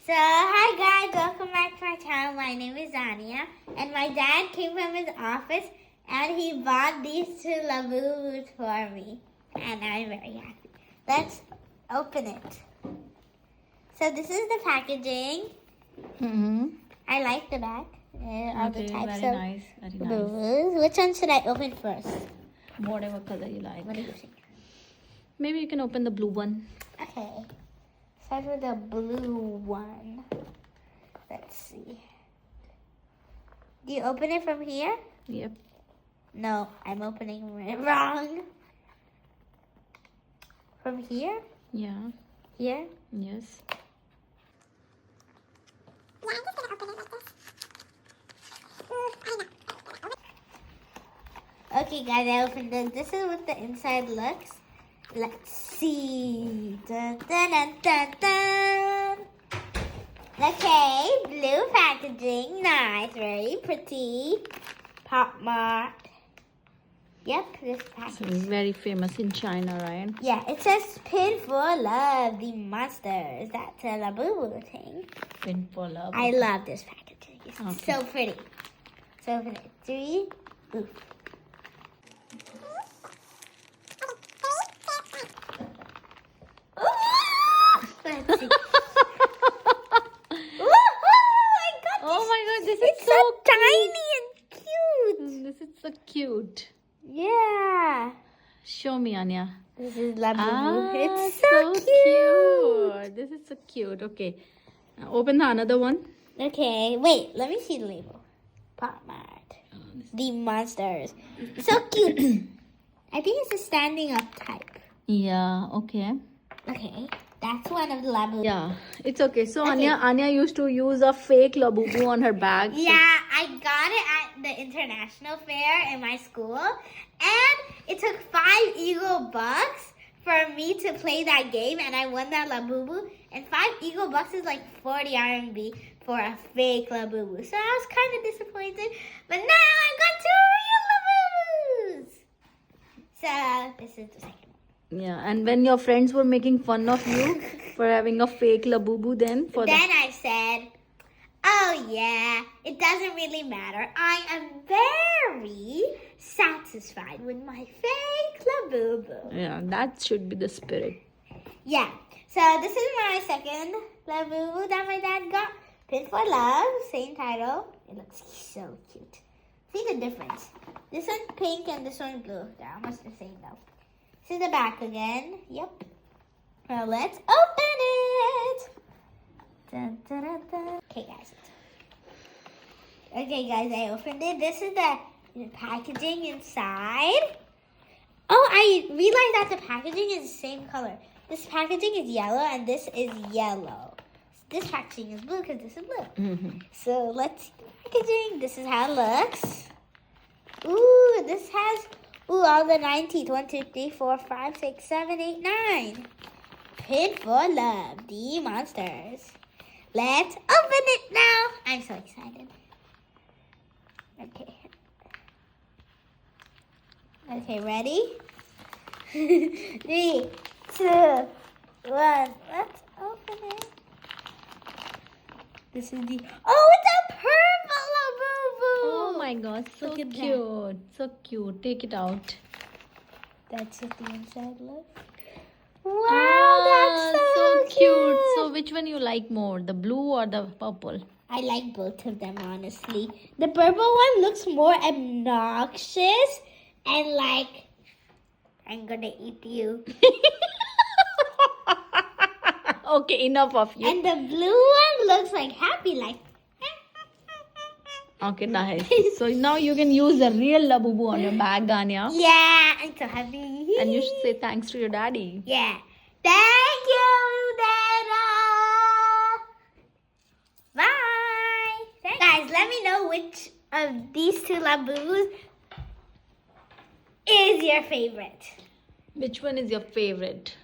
So, hi guys, welcome back to my channel. My name is Ania, and my dad came from his office and he bought these two Labubus for me, and I'm very happy. Let's open it. So this is the packaging. I like the back. All the types very of nice. Labubus. Which one should I open first? Whatever color you like. What do you think? Maybe you can open the blue one. Okay. Start with the blue one. Let's see. Do you open it from here? Yep. No, I'm opening it wrong. From here? Yeah. Here? Yes. Yeah, I'm just gonna open it like this. Okay, guys, I opened it. This is what the inside looks. Let's see. Dun, dun, dun, dun, dun. Okay, blue packaging. Nice, very pretty. Pop mark. Yep, this So package. it's very famous in China, right? Yeah, it says Pin for Love, the monsters. That's a Labubu thing. Pin for love. I love this packaging. It's Okay. so pretty. So open it. 3. Ooh. Let's see. Oh my god, this It's is so so tiny and cute. This is so cute. Yeah. Show me, Anya. This is Labubu. It's so so cute. cute. This is so cute. Okay. Open the another one. Okay, wait. Let me see the label. Pop Mart. The monsters. So cute. I think it's a standing up type. Yeah, okay. Okay, that's one of the Labubu. Yeah, it's okay. So Okay. Anya used to use a fake Labubu on her bag. So- Yeah, I got it at the international fair in my school, and it took 5 Eagle bucks for me to play that game, and I won that Labubu. And 5 Eagle bucks is like 40 RMB for a fake Labubu. So I was kind of disappointed, but now I got 2 real Labubus. So this is the second one. Yeah, and when your friends were making fun of you for having a fake Labubu, then for Then I said, oh yeah, it doesn't really matter. I am very satisfied with my fake Labubu. yeah, that should be the spirit. Yeah, so this is my second Labubu that my dad got. Pin for Love, same title. It looks so cute. See the difference. This one's pink and this one's blue. They're almost the same though. This is the back again. Yep. Now let's open it. Dun, dun, dun, dun. Okay, guys. Okay, guys, I opened it. This is the packaging inside. Oh, I realized that the packaging is the same color. This packaging is yellow and this is yellow. This packaging is blue because this is blue. So let's see the packaging. This is how it looks. Ooh, this has all the 9 teeth. 1, 2, 3, 4, 5, 6, 7, 8, 9. Pin for Love, the monsters. Let's open it now. I'm so excited. Okay. Okay, ready? 3, 2, 1. Let's open it. This is the... Oh, it's a purple Labubu! Oh my god, so Look at that. cute. So cute. Take it out. That's what the inside looks. Wow, Wow, that's so cute. So which one you like more, the blue or the purple? I like both of them, honestly. The purple one looks more obnoxious and like, I'm gonna eat you. Okay, enough of you. And the blue one looks like happy, like. Okay, nice. So now you can use the real Labubu on your bag, Anya. Yeah, I'm so happy. And you should say thanks to your daddy. Yeah. Thank you, Dada. Bye. Guys, let me know which of these two Labubus is your favorite. Which one is your favorite?